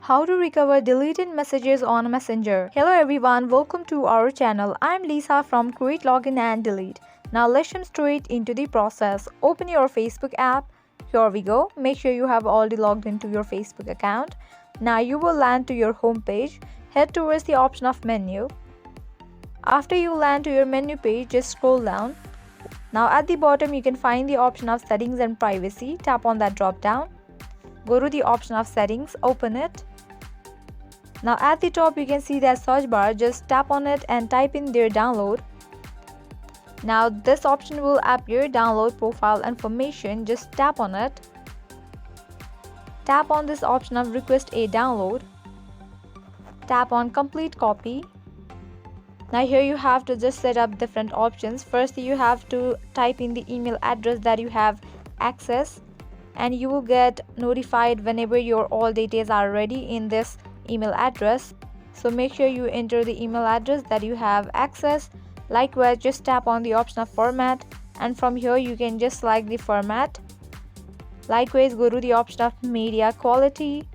How to recover deleted messages on Messenger. Hello everyone, welcome to our channel. I'm Lisa from Create Login and Delete. Now let's jump straight into the process. Open your Facebook app. Here we go. Make sure you have already logged into your Facebook account. Now you will land to your home page. Head towards the option of menu. After you land to your menu page, just scroll down. Now at the bottom you can find the option of settings and privacy. Tap on that drop down. Go to the option of settings, open it. Now at the top you can see that search bar, just tap on it and type in their download. Now this option will appear, download profile information, just tap on it. Tap on this option of request a download. Tap on complete copy. Now here you have to just set up different options. First you have to type in the email address that you have access and you will get notified whenever your all details are ready in this email address. So make sure you enter the email address that you have access. Likewise, just tap on the option of format and from here you can just select the format. Likewise, go to the option of media quality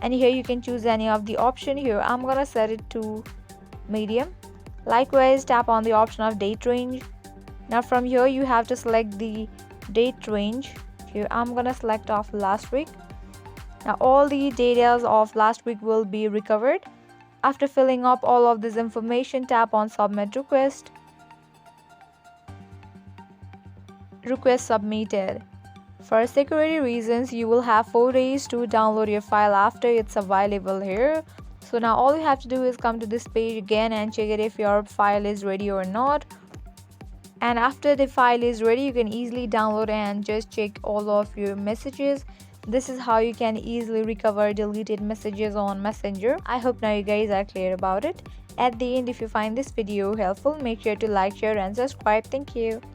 and here you can choose any of the option. Here I'm gonna set it to medium. Likewise, tap on the option of date range. Now from here you have to select the date range. Here I'm gonna select off last week. Now all the details of last week will be recovered. After filling up all of this information, tap on submit request. Request submitted. For security reasons, you will have 4 days to download your file after it's available here. So now all you have to do is come to this page again and check it if your file is ready or not. And after the file is ready, you can easily download and just check all of your messages. This is how you can easily recover deleted messages on Messenger. I hope now you guys are clear about it. At the end, if you find this video helpful, make sure to like, share and subscribe. Thank you.